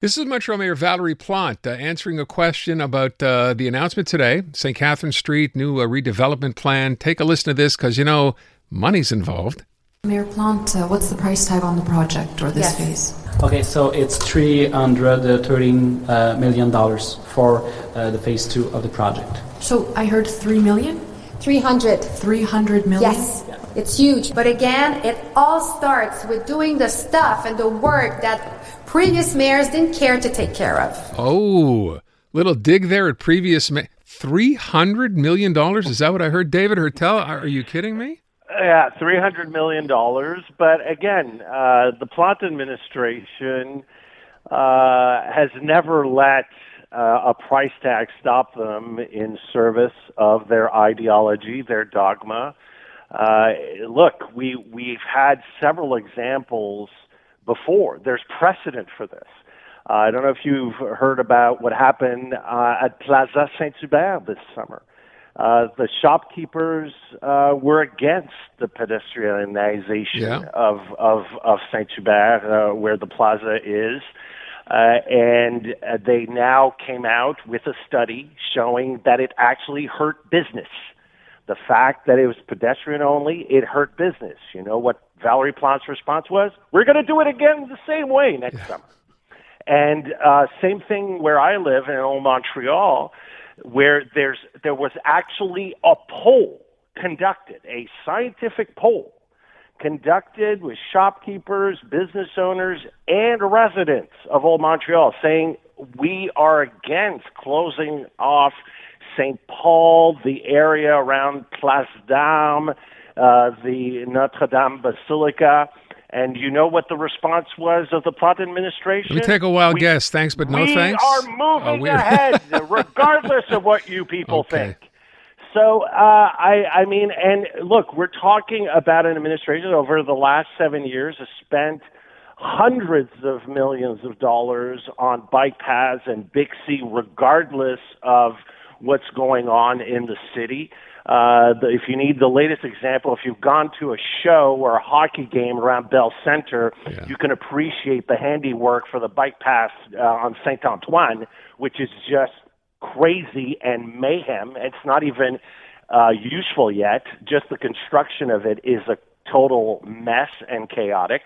This is Montreal Mayor Valérie Plante answering a question about the announcement today, St. Catherine Street, new redevelopment plan. Take a listen to this because, money's involved. Mayor Plante, what's the price tag on the project or this phase? Okay, so it's $313 million for the phase 2 of the project. So I heard 3 million? 300. 300 million? Yes, it's huge. But again, it all starts with doing the stuff and the work that previous mayors didn't care to take care of. Oh, little dig there at previous $300 million? Is that what I heard? David Heurtel, are you kidding me? Yeah, $300 million. But again, the Plante administration has never let a price tag stop them in service of their ideology, their dogma. Look, we've had several examples before. There's precedent for this. I don't know if you've heard about what happened at Plaza Saint-Hubert this summer. The shopkeepers were against the pedestrianization of Saint-Hubert, where the plaza is. And they now came out with a study showing that it actually hurt business. The fact that it was pedestrian only, it hurt business. You know what Valérie Plante's response was? We're going to do it again the same way next summer. And same thing where I live in Old Montreal, where there was actually a poll conducted, a scientific poll conducted with shopkeepers, business owners, and residents of Old Montreal saying we are against closing off St. Paul, the area around Place d'Armes, the Notre Dame Basilica. And you know what the response was of the Plante administration? Let me take a wild guess. Thanks, but no thanks. We are moving ahead, regardless of what you people think. So, I mean, and look, we're talking about an administration that over the last 7 years has spent hundreds of millions of dollars on bike paths and Bixi, regardless of what's going on in the city. If you need the latest example, if you've gone to a show or a hockey game around Bell Center, you can appreciate the handiwork for the bike path on Saint-Antoine, which is just crazy and mayhem. It's not even useful yet. Just the construction of it is a total mess and chaotic.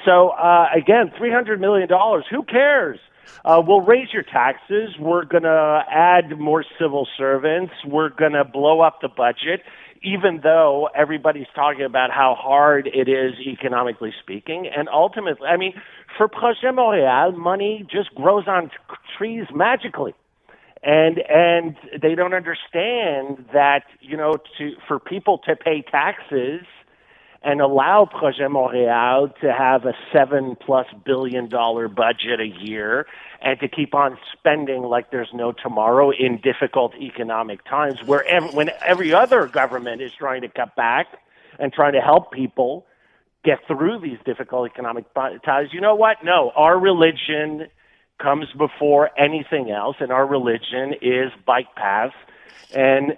So, again, $300 million, who cares? We'll raise your taxes. We're going to add more civil servants. We're going to blow up the budget, even though everybody's talking about how hard it is economically speaking. And ultimately, I mean, for Projet Montreal, money just grows on trees magically. And they don't understand that, for people to pay taxes and allow Projet Montreal to have a $7+ billion budget a year and to keep on spending like there's no tomorrow in difficult economic times when every other government is trying to cut back and trying to help people get through these difficult economic times. You know what? No, our religion comes before anything else, and our religion is bike paths and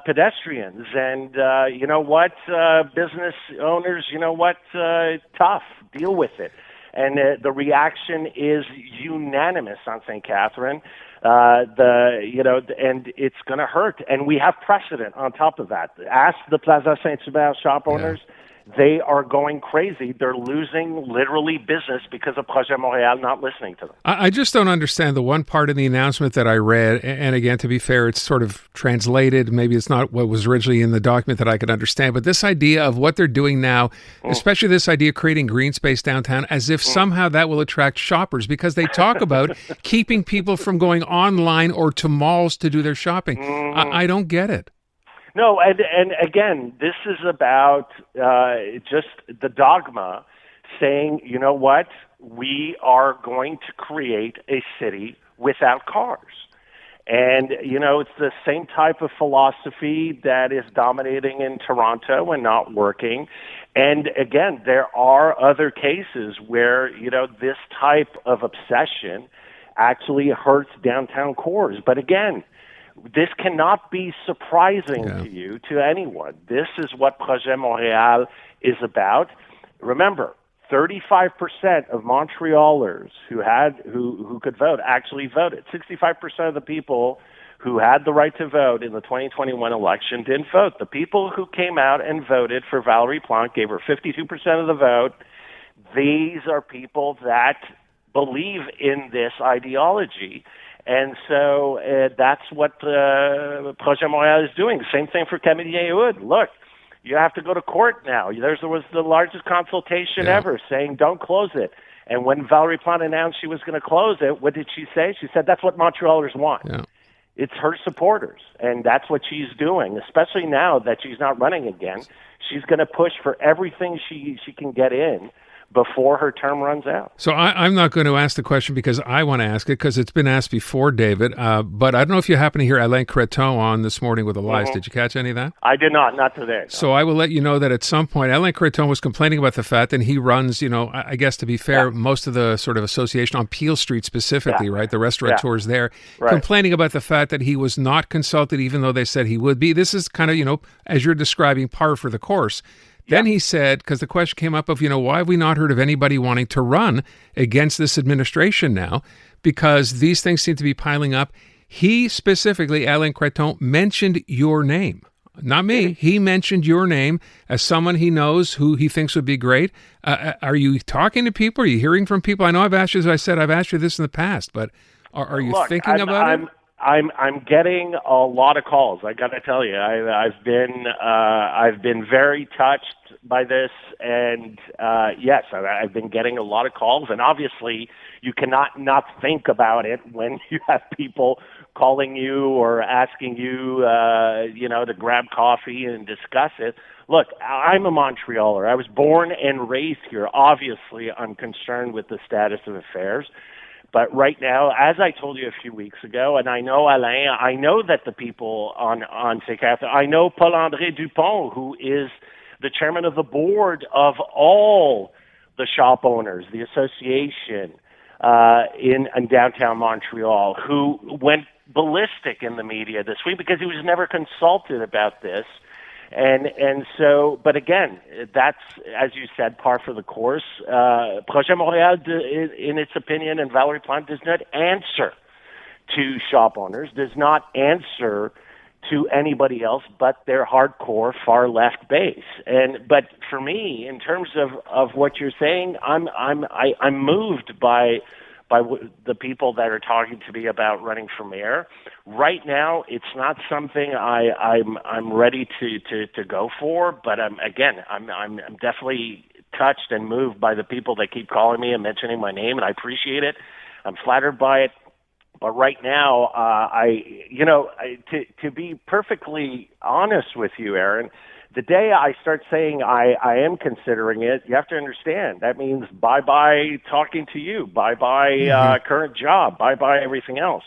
pedestrians. And you know what, business owners, tough, deal with it. And the reaction is unanimous on St. Catherine. And it's going to hurt. And we have precedent on top of that. Ask the Plaza Saint-Hubert shop owners. They are going crazy. They're losing literally business because of Projet Montreal not listening to them. I just don't understand the one part in the announcement that I read. And again, to be fair, it's sort of translated. Maybe it's not what was originally in the document that I could understand. But this idea of what they're doing now, especially this idea of creating green space downtown, as if somehow that will attract shoppers, because they talk about keeping people from going online or to malls to do their shopping. I don't get it. No, and again, this is about just the dogma saying, you know what, we are going to create a city without cars. And, it's the same type of philosophy that is dominating in Toronto and not working. And again, there are other cases where, this type of obsession actually hurts downtown cores. But again, this cannot be surprising to anyone. This is what Projet Montreal is about. Remember, 35% of Montrealers who could vote actually voted. 65% of the people who had the right to vote in the 2021 election didn't vote. The people who came out and voted for Valérie Plante, gave her 52% of the vote. These are people that believe in this ideology. And so that's what Projet Montreal is doing. Same thing for Camille Yehoud. Look, you have to go to court now. There was the largest consultation ever saying don't close it. And when Valérie Plante announced she was going to close it, what did she say? She said that's what Montrealers want. Yeah. It's her supporters, and that's what she's doing, especially now that she's not running again. She's going to push for everything she can get in before her term runs out. So I'm not going to ask the question because I want to ask it because it's been asked before, David. But I don't know if you happen to hear Alain Creton on this morning with Elias. Did you catch any of that? I did not today. No. So I will let you know that at some point, Alain Creton was complaining about the fact that he runs, I guess to be fair, most of the sort of association on Peel Street specifically, right? The restaurateurs there, complaining about the fact that he was not consulted, even though they said he would be. This is kind of, as you're describing, par for the course. Then he said, because the question came up of, why have we not heard of anybody wanting to run against this administration now? Because these things seem to be piling up. He specifically, Alain Creton, mentioned your name. Not me. He mentioned your name as someone he knows who he thinks would be great. Are you talking to people? Are you hearing from people? I know I've asked you, as I said, I've asked you this in the past, but are you thinking about it? I'm getting a lot of calls. I got to tell you, I've been very touched by this, and yes, I've been getting a lot of calls. And obviously, you cannot not think about it when you have people calling you or asking you, to grab coffee and discuss it. Look, I'm a Montrealer. I was born and raised here. Obviously, I'm concerned with the status of affairs. But right now, as I told you a few weeks ago, and I know Alain, I know that the people on CJAD, I know Paul-André Dupont, who is the chairman of the board of all the shop owners, the association in downtown Montreal, who went ballistic in the media this week because he was never consulted about this. And so, but again, that's, as you said, par for the course. Projet Montreal, in its opinion, and Valérie Plante does not answer to shop owners, does not answer to anybody else but their hardcore far left base. But for me, in terms of what you're saying, I'm moved by the people that are talking to me about running for mayor. Right now, it's not something I'm ready to go for, but I'm definitely touched and moved by the people that keep calling me and mentioning my name, and I appreciate it. I'm flattered by it. But right now, to be perfectly honest with you, Aaron, the day I start saying I am considering it, you have to understand that means bye-bye talking to you, bye-bye current job, bye-bye everything else.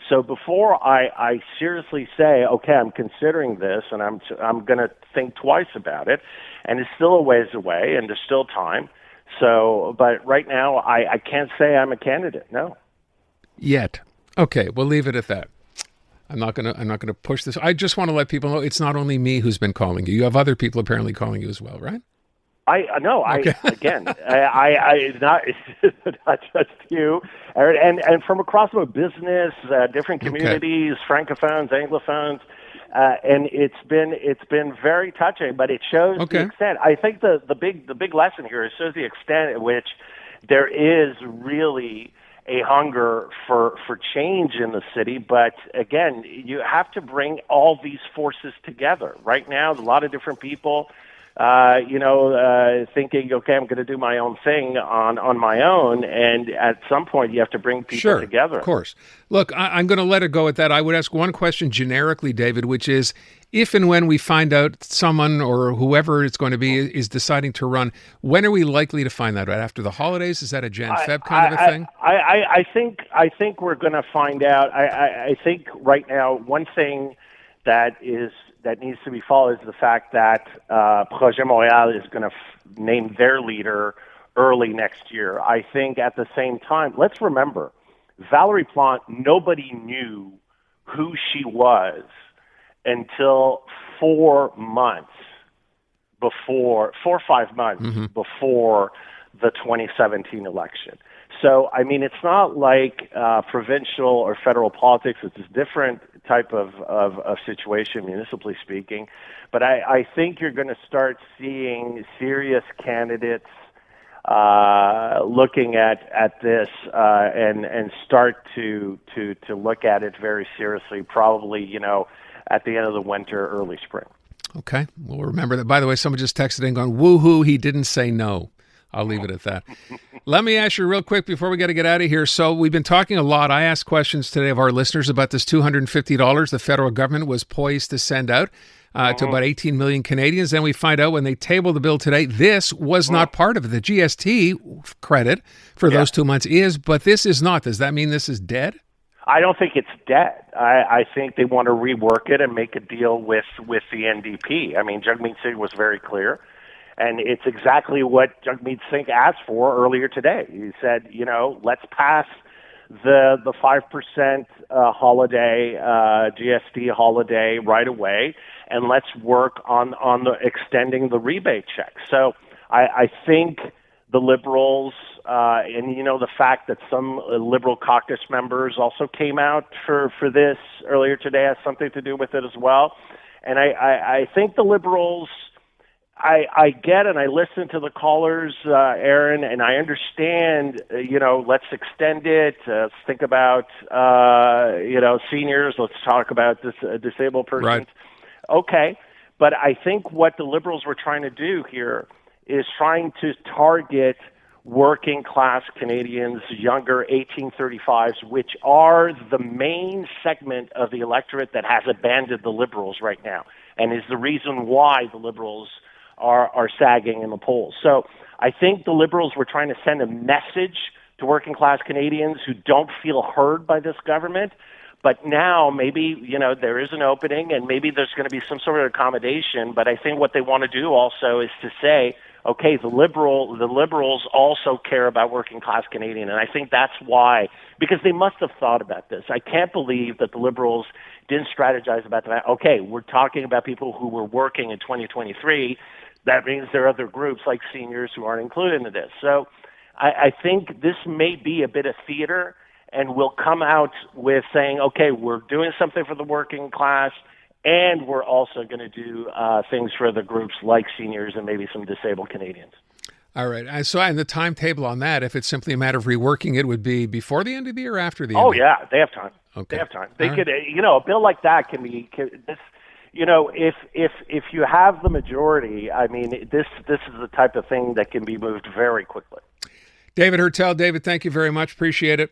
So before I seriously say, okay, I'm considering this and I'm going to think twice about it, and it's still a ways away and there's still time. So, but right now I can't say I'm a candidate. No. Yet. Okay, we'll leave it at that. I'm not gonna push this. I just want to let people know it's not only me who's been calling you. You have other people apparently calling you as well, right? Okay. It's not just you, and from across the business, different communities, francophones, anglophones, and it's been very touching. But it shows the extent. I think the big lesson here is shows the extent at which there is really a hunger for change in the city. But again, you have to bring all these forces together. Right now, a lot of different people, thinking, okay, I'm going to do my own thing on my own. And at some point, you have to bring people together. Of course. Look, I'm going to let it go at that. I would ask one question generically, David, which is, if and when we find out someone or whoever it's going to be is deciding to run, when are we likely to find that out? After the holidays? Is that a Jan-Feb kind of a thing? I think we're going to find out. I think right now one thing that needs to be followed is the fact that Projet Montreal is going to name their leader early next year. I think at the same time, let's remember, Valérie Plante, nobody knew who she was until 4 or 5 months before the 2017 election. So, I mean, it's not like provincial or federal politics. It's a different type of situation, municipally speaking. But I think you're going to start seeing serious candidates looking at this and start to look at it very seriously, probably, at the end of the winter, early spring. Okay. We'll remember that. By the way, someone just texted in going, woohoo, he didn't say no. I'll leave it at that. Let me ask you real quick before we got to get out of here. So we've been talking a lot. I asked questions today of our listeners about this $250 the federal government was poised to send out to about 18 million Canadians. Then we find out when they table the bill today, this was not part of it. The GST credit for those 2 months is, but this is not. Does that mean this is dead? I don't think it's dead. I think they want to rework it and make a deal with the NDP. I mean, Jagmeet Singh was very clear. And it's exactly what Jagmeet Singh asked for earlier today. He said, let's pass the 5% holiday, GST holiday right away, and let's work on the extending the rebate check. So I think the Liberals, and the fact that some Liberal caucus members also came out for this earlier today has something to do with it as well. And I think the Liberals, I get and I listen to the callers, Aaron, and I understand, let's extend it. Let's think about, seniors. Let's talk about disabled persons. Right. Okay. But I think what the Liberals were trying to do here is trying to target working class Canadians, younger 1835s, which are the main segment of the electorate that has abandoned the Liberals right now and is the reason why the Liberals are sagging in the polls. So I think the Liberals were trying to send a message to working class Canadians who don't feel heard by this government. But now maybe, there is an opening and maybe there's going to be some sort of accommodation. But I think what they want to do also is to say, okay, the Liberals also care about working class Canadian. And I think that's why, because they must have thought about this. I can't believe that the Liberals didn't strategize about that. Okay, we're talking about people who were working in 2023. That means there are other groups like seniors who aren't included in this. So I think this may be a bit of theater, and we'll come out with saying, okay, we're doing something for the working class, and we're also going to do things for other groups like seniors and maybe some disabled Canadians. All right. So, and the timetable on that, if it's simply a matter of reworking it, would be before the end of the year or after the end? Oh, yeah. They have time. Okay. They have time. They could, a bill like that can be if you have the majority, I mean, this is the type of thing that can be moved very quickly. David Heurtel. David, thank you very much. Appreciate it.